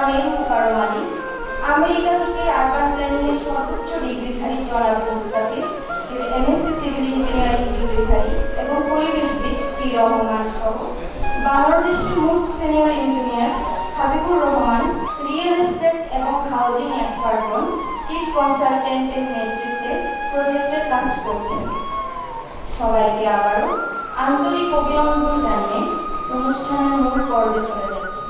মেহু Mukarram Ali, America থেকে urban planning এর সর্বোচ্চ ডিগ্রিধারী জনাব মুস্তাফিজ, এমএসসি সিভিল ইঞ্জিনিয়ারিং ডিগ্রিধারী এবং পরিবেশবিদ টি রহমান সহ বাংলাদেশের most senior engineer Habibur Rahman, real estate এবং হাউজিং এক্সপার্টগণ চিফ কনসালটেন্টের নেতৃত্বে প্রজেক্টের কাজ করছেন। সবাইকে আবারও আন্তরিক অভিনন্দন জানিয়ে অনুষ্ঠানের মূল পর্বে চলে যাচ্ছে।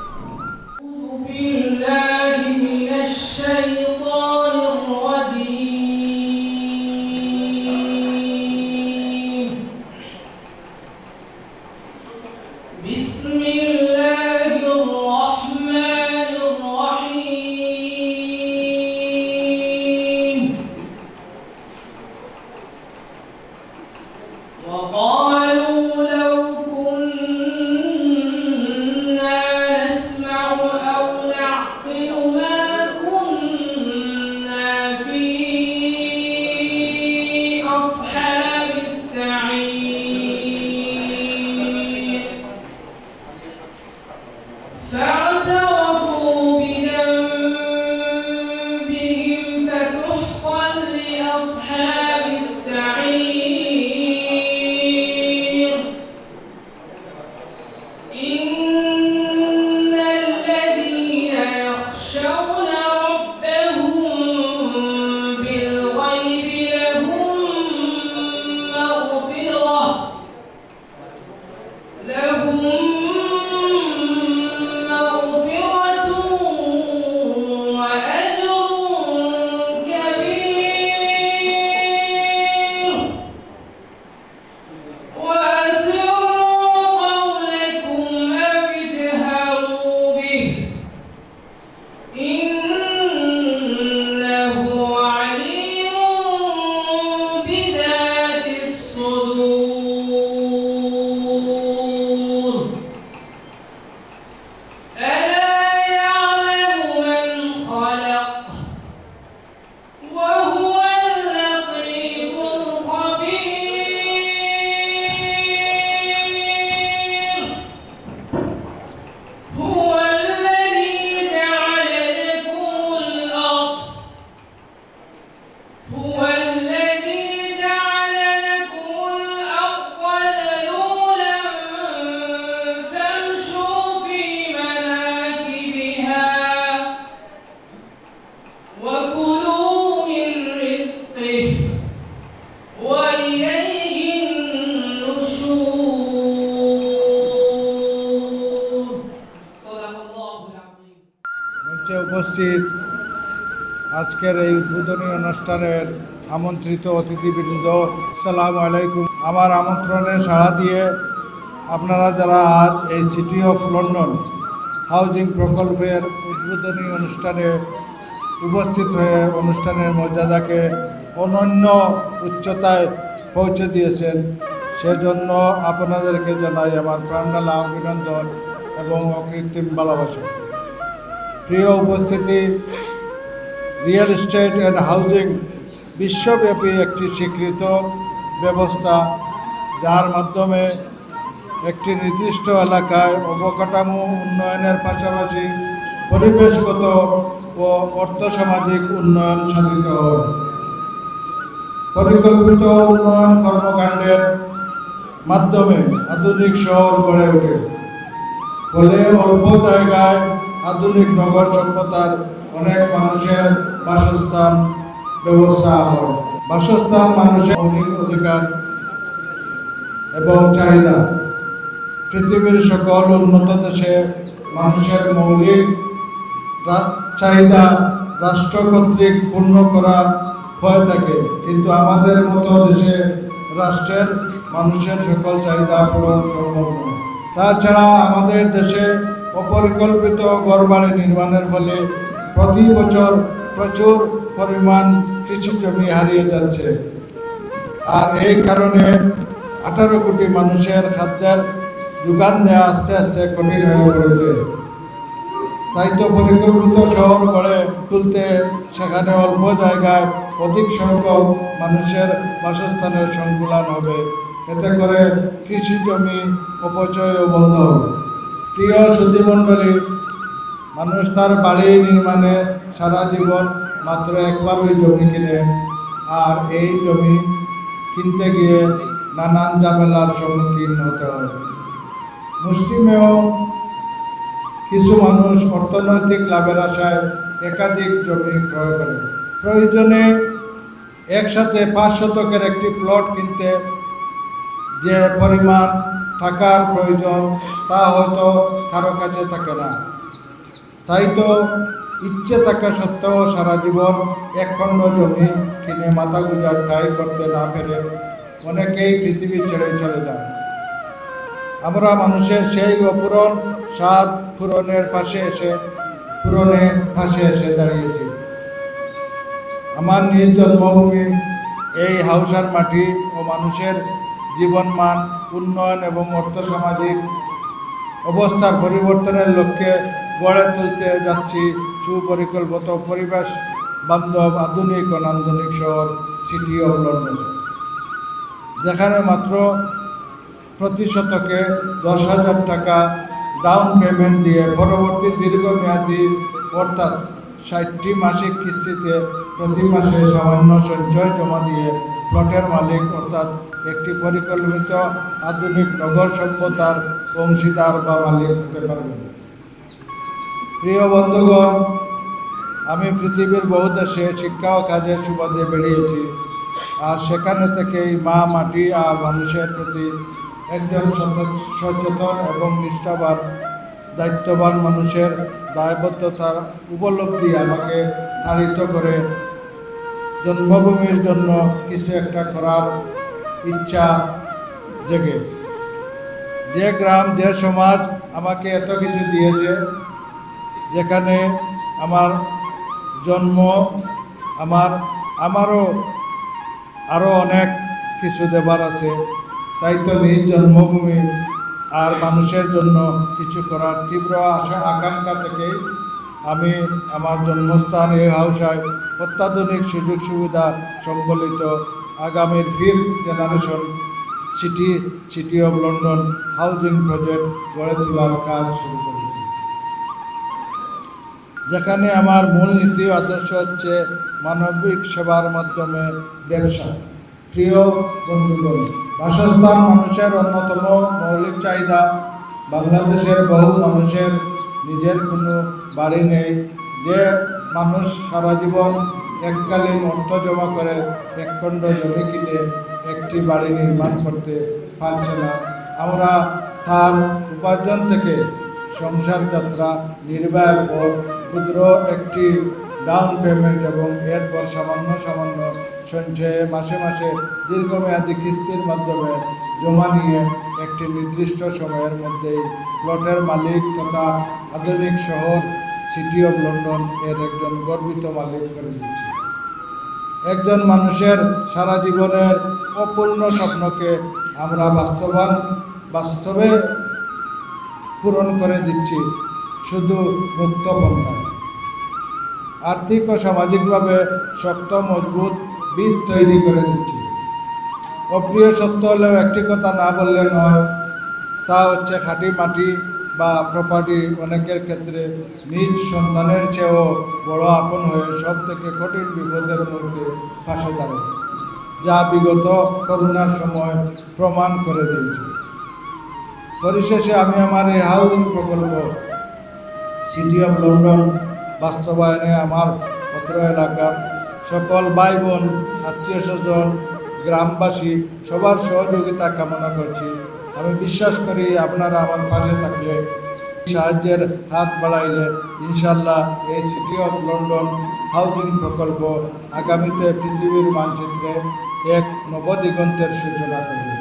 উপস্থিত আজকের এই উদ্বোধনী অনুষ্ঠানের আমন্ত্রিত অতিথিবৃন্দ, আসসালামু আলাইকুম। আমার আমন্ত্রণে সাড়া দিয়ে আপনারা যারা আজ এই সিটি অফ লন্ডন হাউজিং প্রকল্পের উদ্বোধনী অনুষ্ঠানে উপস্থিত হয়ে অনুষ্ঠানের মর্যাদাকে অনন্য উচ্চতায় পৌঁছে দিয়েছেন, সেজন্য আপনাদেরকে জানাই আমার প্রাণঢালা অভিনন্দন এবং অকৃত্রিম ভালোবাসা। প্রিয় উপস্থিতি, রিয়েল এস্টেট অ্যান্ড হাউজিং বিশ্বব্যাপী একটি স্বীকৃত ব্যবস্থা, যার মাধ্যমে একটি নির্দিষ্ট এলাকায় অবকাঠামো উন্নয়নের পাশাপাশি পরিবেশগত ও অর্থসামাজিক উন্নয়ন সাধিত হয়। পরিকল্পিত উন্নয়ন কর্মকাণ্ডের মাধ্যমে আধুনিক শহর গড়ে ওঠে, ফলে অল্প জায়গায় আধুনিক নগর সভ্যতার অনেক মানুষের বাসস্থান ব্যবস্থা হয়। বাসস্থান মানুষের মৌলিক অধিকার এবং চাহিদা। পৃথিবীর সকল উন্নত দেশে মানুষের মৌলিক চাহিদা রাষ্ট্র কর্তৃক পূর্ণ করা হয়ে থাকে, কিন্তু আমাদের মতো দেশে রাষ্ট্রের মানুষের সকল চাহিদা পূরণ সম্ভব নয়। তাছাড়া আমাদের দেশে অপরিকল্পিত ঘরবাড়ি নির্মাণের ফলে প্রতি বছর প্রচুর পরিমাণ কৃষি জমি হারিয়ে যাচ্ছে, আর এই কারণে 18 কোটি মানুষের খাদ্যের যোগান দেওয়া আস্তে আস্তে কঠিন হয়ে পড়েছে। তাই তো পরিকল্পিত শহর গড়ে তুলতে সেখানে অল্প জায়গায় অধিক সংখ্যক মানুষের বাসস্থানের সংকুলান হবে, এতে করে কৃষি জমি অপচয়ও বন্ধ হবে। প্রিয় সুধীমণ্ডলী, মানুষ তার বাড়ি নির্মাণে সারা জীবন মাত্র একবার ওই জমি কিনে, আর এই জমি কিনতে গিয়ে নানান ঝামেলার সম্মুখীন হতে হয়। মুসলিমেও কিছু মানুষ অর্থনৈতিক লাভের আশায় একাধিক জমি ক্রয় করে। প্রয়োজনে একসাথে 5 শতকের একটি প্লট কিনতে যে পরিমাণ টাকার প্রয়োজন তা হয়তো কারো কাছে থাকে না। তাই তো ইচ্ছে থাকা সত্ত্বেও সারা জীবন এক খণ্ড জমি কিনে মাথা গুজার ঠাই করতে না পেরে অনেকেই পৃথিবী ছেড়ে চলে যান। আমরা মানুষের সেই অপূরণ স্বাদ পূরণের পাশে এসে দাঁড়িয়েছি। আমার নিজ জন্মভূমি এই হাউসার মাটি ও মানুষের জীবনমান উন্নয়ন এবং অর্থসামাজিক অবস্থার পরিবর্তনের লক্ষ্যে গড়ে তুলতে যাচ্ছি সুপরিকল্পিত পরিবেশ বান্ধব আধুনিক ও নান্দনিক শহর সিটি অফ লন্ডন, যেখানে মাত্র প্রতি শতকে 10,000 টাকা ডাউন পেমেন্ট দিয়ে পরবর্তী দীর্ঘমেয়াদী অর্থাৎ 60টি মাসিক কিস্তিতে প্রতি মাসে সামান্য সঞ্চয় জমা দিয়ে প্লটের মালিক অর্থাৎ একটি পরিকল্পিত আধুনিক নগর সভ্যতার অংশীদার বা মালিক হতে পারবেন। প্রিয় বন্ধুগণ, আমি পৃথিবীর বহু দেশে শিক্ষা ও কাজের সুবাদে বেরিয়েছি, আর সেখানে থেকেই মা মাটি আর মানুষের প্রতি একজন সচেতন এবং নিষ্ঠাবান দায়িত্ববান মানুষের দায়বদ্ধতার উপলব্ধি আমাকে তাড়িত করে জন্মভূমির জন্য কিছু একটা করার ইচ্ছা জেগে। যে গ্রাম, যে সমাজ আমাকে এত কিছু দিয়েছে, যেখানে আমার জন্ম, আমারও আরও অনেক কিছু দেবার আছে, তাই তো নিজ জন্মভূমি আর মানুষের জন্য কিছু করার তীব্র আকাঙ্ক্ষা থেকেই আমি আমার জন্মস্থান এই হাউসায় অত্যাধুনিক সুযোগ সুবিধা সম্বলিত আগামীর 5th generation city of London housing project গড়ে তোলার কাজ শুরু করেছি, যেখানে আমার মূল নীতি আদর্শ হচ্ছে মানবিক সেবার মাধ্যমে ব্যবসা। প্রিয় বন্ধুগণ, বাসস্থান মানুষের অন্যতম মৌলিক চাহিদা। বাংলাদেশের বহু মানুষের নিজের কোনো বাড়ি নেই। যে মানুষ সারা জীবন এককালীন অর্থ জমা করে এক খণ্ড জমি কিনে একটি বাড়ি নির্মাণ করতে পারছে না, আমরা তার উপার্জন থেকে সংসার যাত্রা নির্বাহের পর ক্ষুদ্র একটি ডাউন পেমেন্ট এবং এরপর সামান্য সঞ্চয়ে মাসে মাসে দীর্ঘমেয়াদী কিস্তির মাধ্যমে জমা নিয়ে একটি নির্দিষ্ট সময়ের মধ্যেই প্লটের মালিক তথা আধুনিক শহর সিটি অফ লন্ডন এর একজন গর্বিত মালিক করে দিচ্ছে। একজন মানুষের সারা জীবনের অপূর্ণ স্বপ্নকে আমরা বাস্তবে পূরণ করে দিচ্ছি শুধু মুক্ত পন্থায়। আর্থিক ও সামাজিকভাবে শক্ত মজবুত ভিত তৈরি করে দিচ্ছি। অপ্রিয় সত্য হলেও একটি কথা না বললে নয়, তা হচ্ছে খাঁটি মাটি বা প্রপার্টি অনেকের ক্ষেত্রে নিজ সন্তানের চেয়েও বড় আপন হয়ে সব থেকে কঠিন বিপদের মধ্যে পাশে দাঁড়ায়, যা বিগত করোনার সময় প্রমাণ করে দিয়েছে। পরিশেষে আমি আমার এই হাউজিং প্রকল্প সিটি অফ লন্ডন বাস্তবায়নে আমার অত্র এলাকার সকল ভাই বোন, আত্মীয় স্বজন, গ্রামবাসী সবার সহযোগিতা কামনা করছি। আমি বিশ্বাস করি আপনারা আমার পাশে থাকলে, সাহায্যের হাত বাড়াইলে ইনশাল্লাহ এই সিটি অফ লন্ডন হাউজিং প্রকল্প আগামীতে পৃথিবীর মানচিত্রে এক নবদিগন্তের সূচনা করবে।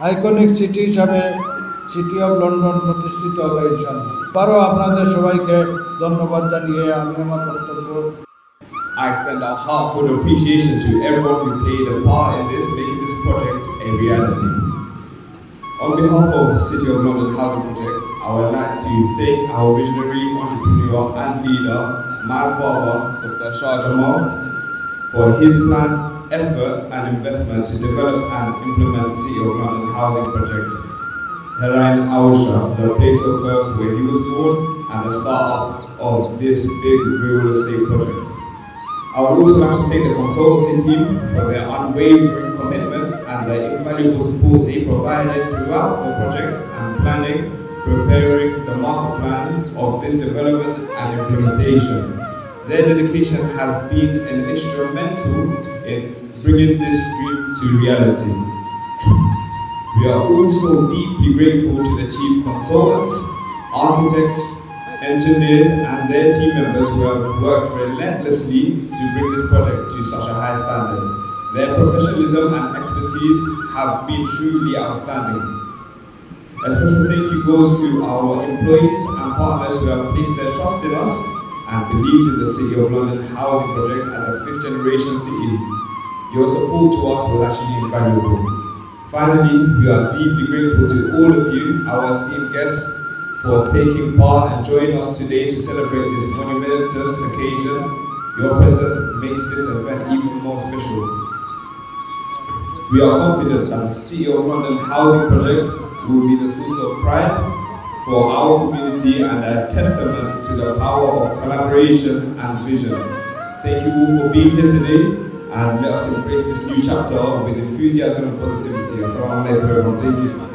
আইকনিক সিটি হিসাবে সিটি অফ লন্ডন প্রতিষ্ঠিত হবে ইনশাল্লাহ। আবারও আপনাদের সবাইকে ধন্যবাদ জানিয়ে আমি আমার বক্তব্য I extend our heartfelt appreciation to everyone who played a part in making this project a reality. On behalf of the City of London Housing Project, I would like to thank our visionary, entrepreneur and leader, my father, Dr. Shah Jamal, for his plan, effort and investment to develop and implement the City of London Housing Project. Herain Awisha, the place of birth where he was born, and the start-up of this big real estate project. I would also like to thank the consultancy team for their unwavering commitment and the invaluable support they provided throughout the project and planning, preparing the master plan of this development and implementation. Their dedication has been instrumental in bringing this dream to reality. We are also deeply grateful to the chief consultants, architects, engineers and their team members who have worked relentlessly to bring this project to such a high standard. Their professionalism and expertise have been truly outstanding. A special thank you goes to our employees and partners who have placed their trust in us and believed in the City of London housing project as a fifth generation city. Your support to us was actually invaluable. Finally, we are deeply grateful to all of you, our esteemed guests, for taking part and joining us today to celebrate this monumentous occasion. Your presence makes this event even more special. We are confident that the City of London housing project will be the source of pride for our community and a testament to the power of collaboration and vision. Thank you all for being here today, and let us embrace this new chapter with enthusiasm and positivity. Assalamu alaikum everyone. Thank you.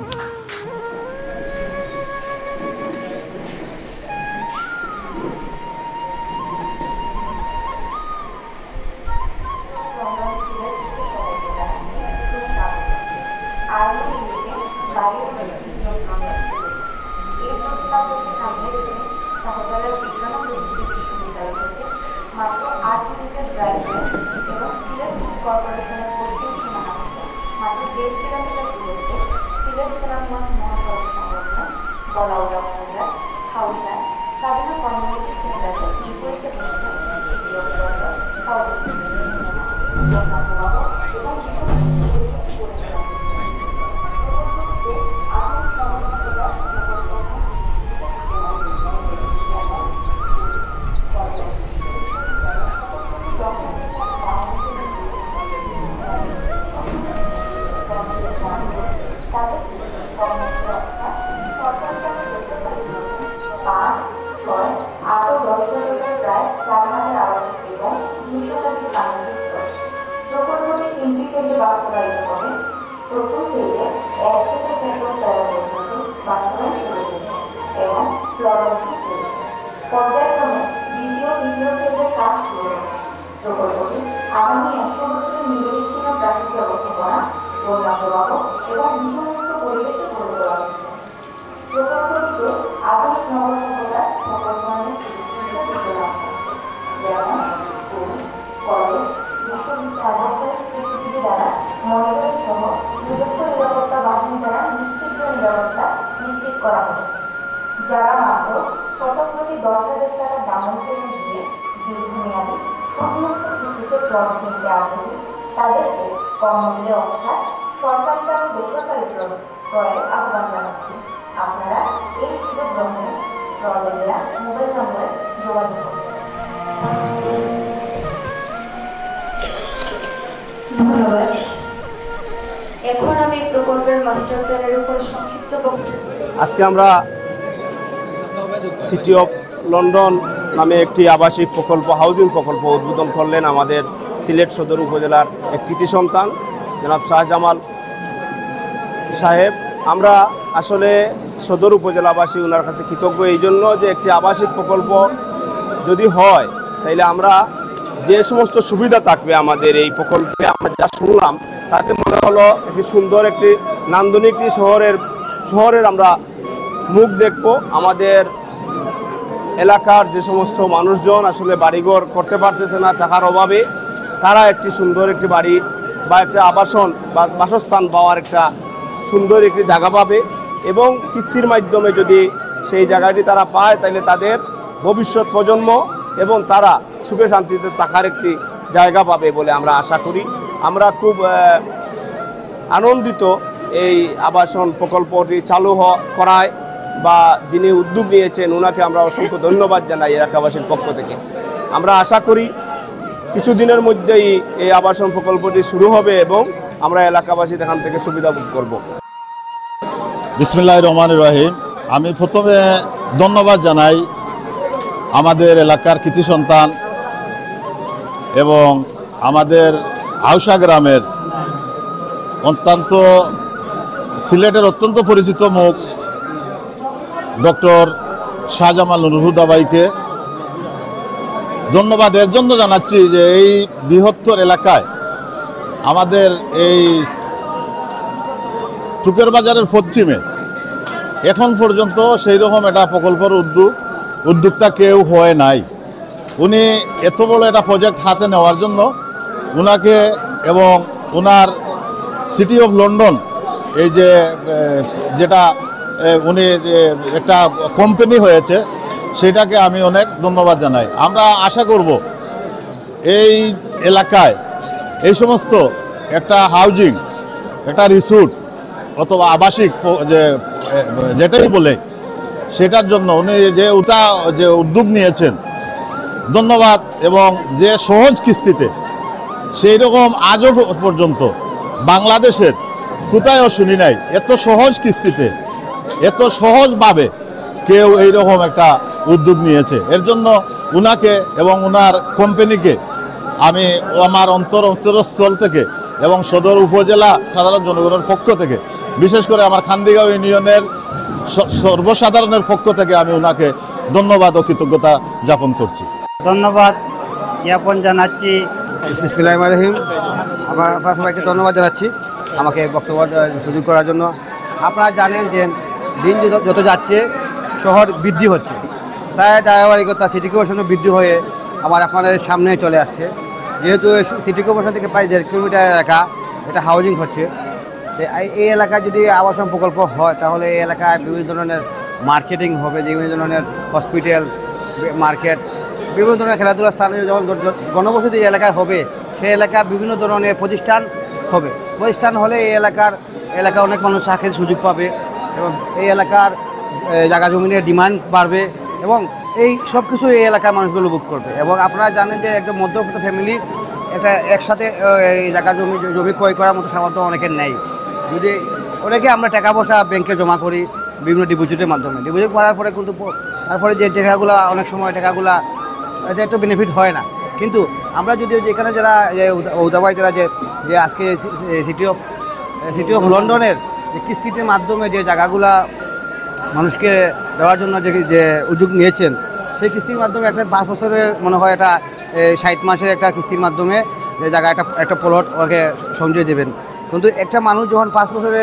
যারা মাত্র শতপ্রতি 10,000 টাকা down payment দিয়ে দীর্ঘমেয়াদী সম্মুক্ত কিস্তিতে plot কিনতে আগ্রহী তাদেরকে কম মূল্যে অর্থাৎ সরকারি দামে বেসরকারি প্লট ক্রয়ের আহ্বান জানাচ্ছি। আপনারা এই সুযোগ গ্রহণে স্ক্রলে দেওয়া মোবাইল নম্বরে যোগাযোগ করুন। ধন্যবাদ। এখন আমি প্রকল্পের মাস্টার প্ল্যানের উপর সংক্ষিপ্ত বক্তব্য। আজকে আমরা সিটি অফ লন্ডন নামে একটি আবাসিক প্রকল্প হাউজিং প্রকল্প উদ্বোধন করলেন আমাদের সিলেট সদর উপজেলার এক কৃতি সন্তান জনাব শাহজামাল সাহেব। আমরা আসলে সদর উপজেলাবাসী ওনার কাছে কৃতজ্ঞ এই জন্য যে একটি আবাসিক প্রকল্প যদি হয় তাইলে আমরা যে সমস্ত সুবিধা থাকবে আমাদের এই প্রকল্পে আমরা যা শুনলাম তাতে মনে হলো একটি সুন্দর একটি নান্দনিক শহরের আমরা মুখ দেখব। আমাদের এলাকার যে সমস্ত মানুষজন আসলে বাড়িঘর করতে পারতেছে না টাকার অভাবে, তারা একটি সুন্দর একটি বাড়ি বা একটা আবাসন বা বাসস্থান পাওয়ার একটা সুন্দর একটি জায়গা পাবে এবং কিস্তির মাধ্যমে যদি সেই জায়গাটি তারা পায় তাহলে তাদের ভবিষ্যৎ প্রজন্ম এবং তারা সুখে শান্তিতে থাকার একটি জায়গা পাবে বলে আমরা আশা করি। আমরা খুব আনন্দিত এই আবাসন প্রকল্পটি চালু করায় বা যিনি উদ্যোগ নিয়েছেন ওনাকে আমরা অসংখ্য ধন্যবাদ জানাই এলাকাবাসীর পক্ষ থেকে। আমরা আশা করি কিছুদিনের মধ্যেই এই আবাসন প্রকল্পটি শুরু হবে এবং আমরা এলাকাবাসী এখান থেকে সুবিধা ভোগ করব। বিসমিল্লাহির রহমানির রহিম। আমি প্রথমে ধন্যবাদ জানাই আমাদের এলাকার কৃতি সন্তান এবং আমাদের আউসা গ্রামের অত্যন্ত সিলেটের অত্যন্ত পরিচিত মুখ ডক্টর শাহজামাল নুরুল ভাইকে ধন্যবাদ এর জন্য জানাচ্ছি যে এই বৃহত্তর এলাকায় আমাদের এই টুকের বাজারের পশ্চিমে এখন পর্যন্ত সেই রকম একটা প্রকল্পের উদ্যোক্তা কেউ হয় নাই। উনি এত বড় একটা প্রজেক্ট হাতে নেওয়ার জন্য উনাকে এবং ওনার সিটি অফ লন্ডন এই যে যেটা উনি একটা কোম্পানি হয়েছে সেটাকে আমি অনেক ধন্যবাদ জানাই। আমরা আশা করব এই এলাকায় এই সমস্ত একটা হাউজিং, একটা রিসোর্ট অথবা আবাসিক যেটাই বলে সেটার জন্য উনি যে উদ্যোগ নিয়েছেন ধন্যবাদ। এবং যে সহজ কিস্তিতে সেই রকম আজও পর্যন্ত বাংলাদেশের কোথায়ও শুনি নাই এত সহজ কিস্তিতে এত সহজভাবে কেউ এইরকম একটা উদ্যোগ নিয়েছে। এর জন্য উনাকে এবং উনার কোম্পানিকে আমি আমার অন্তরস্থল থেকে এবং সদর উপজেলা সাধারণ জনগণের পক্ষ থেকে বিশেষ করে আমার খান্দিগাঁও ইউনিয়নের সর্বসাধারণের পক্ষ থেকে আমি ওনাকে ধন্যবাদ ও কৃতজ্ঞতা জ্ঞাপন করছি। ধন্যবাদ জ্ঞাপন জানাচ্ছি। বিসমিল্লাহির রহিম। আপনার সবাইকে ধন্যবাদ জানাচ্ছি আমাকে বক্তব্য সুযোগ করার জন্য। আপনারা জানেন যে দিন যত যাচ্ছে শহর বৃদ্ধি হচ্ছে, তাই ধারাবাহিকতা সিটি কর্পোরেশনও বৃদ্ধি হয়ে আবার আপনাদের সামনে চলে আসছে। যেহেতু সিটি কর্পোরেশন থেকে প্রায় 1.5 কিলোমিটার এলাকা এটা হাউজিং হচ্ছে, এই এলাকায় যদি আবাসন প্রকল্প হয় তাহলে এই এলাকায় বিভিন্ন ধরনের মার্কেটিং হবে, বিভিন্ন ধরনের হসপিটাল, মার্কেট, বিভিন্ন ধরনের খেলাধুলার স্থান যখন গণবসতি এলাকায় হবে সেই এলাকায় বিভিন্ন ধরনের প্রতিষ্ঠান হবে। প্রতিষ্ঠান হলে এই এলাকার অনেক মানুষ চাকরির সুযোগ পাবে এবং এই এলাকার জায়গা জমিনের ডিমান্ড বাড়বে এবং এই সব কিছু এই এলাকার মানুষগুলো বুক করবে। এবং আপনারা জানেন যে একদম মধ্যবিত্ত ফ্যামিলি এটা একসাথে এই জায়গা জমি ক্রয় করার মতো সামর্থ্য অনেকের নেই। যদি অনেকে আমরা টাকা পয়সা ব্যাংকে জমা করি বিভিন্ন ডিপোজিটের মাধ্যমে, ডিপোজিট করার পরে কিন্তু তারপরে যে টাকাগুলো অনেক সময় টাকাগুলো এটা একটু বেনিফিট হয় না। কিন্তু আমরা যদি এখানে যারা হুদাবাই যারা যে আজকে সিটি অফ লন্ডনের যে কিস্তির মাধ্যমে যে জায়গাগুলা মানুষকে দেওয়ার জন্য যে উদ্যোগ নিয়েছেন সেই কিস্তির মাধ্যমে একটা 5 বছরের মনে হয় একটা 60 মাসের একটা কিস্তির মাধ্যমে যে জায়গা একটা প্লট ওকে সংযোগ দেবেন। কিন্তু একটা মানুষ যখন 5 বছরে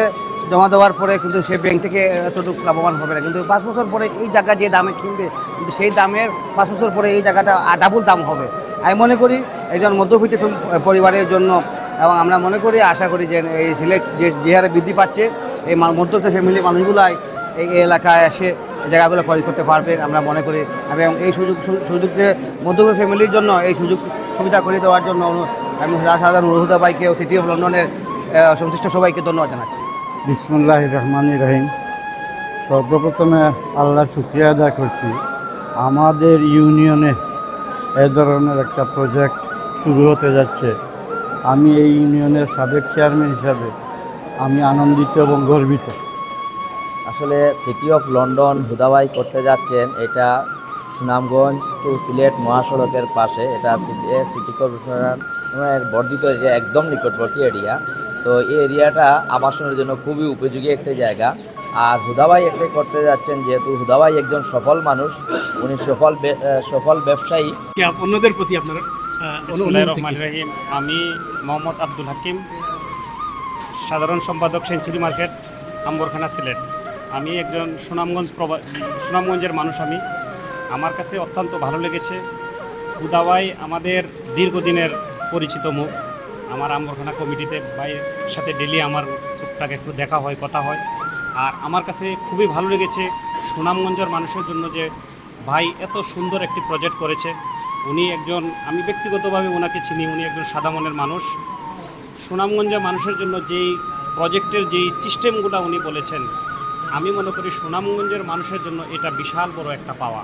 জমা দেওয়ার পরে কিন্তু সে ব্যাংক থেকে এতটুকু লাভবান হবে না, কিন্তু 5 বছর পরে এই জায়গা যে দামে কিনবে কিন্তু সেই দামের 5 বছর পরে এই জায়গাটা ডাবল দাম হবে। আমি মনে করি একজন মধ্যবিত্ত পরিবারের জন্য এবং আমরা মনে করি আশা করি যে এই সিলেট যে হারে বৃদ্ধি পাচ্ছে এই মধ্যবিত্ত ফ্যামিলির মানুষগুলাই এই এলাকায় এসে জায়গাগুলো ক্রয় করতে পারবে আমরা মনে করি। এবং এই সুযোগকে মধ্যবিত্ত ফ্যামিলির জন্য এই সুযোগ সুবিধা করে দেওয়ার জন্য আমি সাধারণ নুরুল ভাইকে ও সিটি অফ লন্ডনের সংশ্লিষ্ট সবাইকে ধন্যবাদ জানাচ্ছি। বিসমিল্লাহির রহমানির রহিম। সর্বপ্রথমে আল্লাহর শুকরিয়া আদায় করছি আমাদের ইউনিয়নে এ ধরনের একটা প্রজেক্ট শুরু হতে যাচ্ছে। আমি এই ইউনিয়নের সাবেক চেয়ারম্যান হিসাবে আমি আনন্দিত এবং গর্বিত। আসলে সিটি অফ লন্ডন হুদাবাই করতে যাচ্ছেন, এটা সুনামগঞ্জ টু সিলেট মহাসড়কের পাশে, এটা সিটি কর্পোরেশনের বর্ধিত এরিয়া, একদম নিকটবর্তী এরিয়া। তো এই এরিয়াটা আবাসনের জন্য খুবই উপযোগী একটা জায়গা। আর হুদাবাই একটা করতে যাচ্ছেন, যেহেতু হুদাবাই একজন সফল মানুষ, উনি সফল ব্যবসায়ী। অন্যদের প্রতি আপনার আমি মোহাম্মদ আব্দুল হাকিম, সাধারণ সম্পাদক সেঞ্চুরি মার্কেট, আম্বরখানা, সিলেট। আমি একজন সুনামগঞ্জের মানুষ। আমার কাছে অত্যন্ত ভালো লেগেছে। হুদাবাই আমাদের দীর্ঘদিনের পরিচিত মুখ। আমার আম্বরখানা কমিটিতে ভাইয়ের সাথে ডেলি আমার টুকটাক একটু দেখা হয়, কথা হয়। আর আমার কাছে খুবই ভালো লেগেছে সুনামগঞ্জের মানুষের জন্য যে ভাই এত সুন্দর একটি প্রজেক্ট করেছে। উনি একজন, আমি ব্যক্তিগতভাবে ওনাকে চিনি, উনি একজন সাদা মনের মানুষ। সুনামগঞ্জের মানুষের জন্য যেই প্রজেক্টের যেই সিস্টেমগুলো উনি বলেছেন, আমি মনে করি সুনামগঞ্জের মানুষের জন্য এটা বিশাল বড় একটা পাওয়া।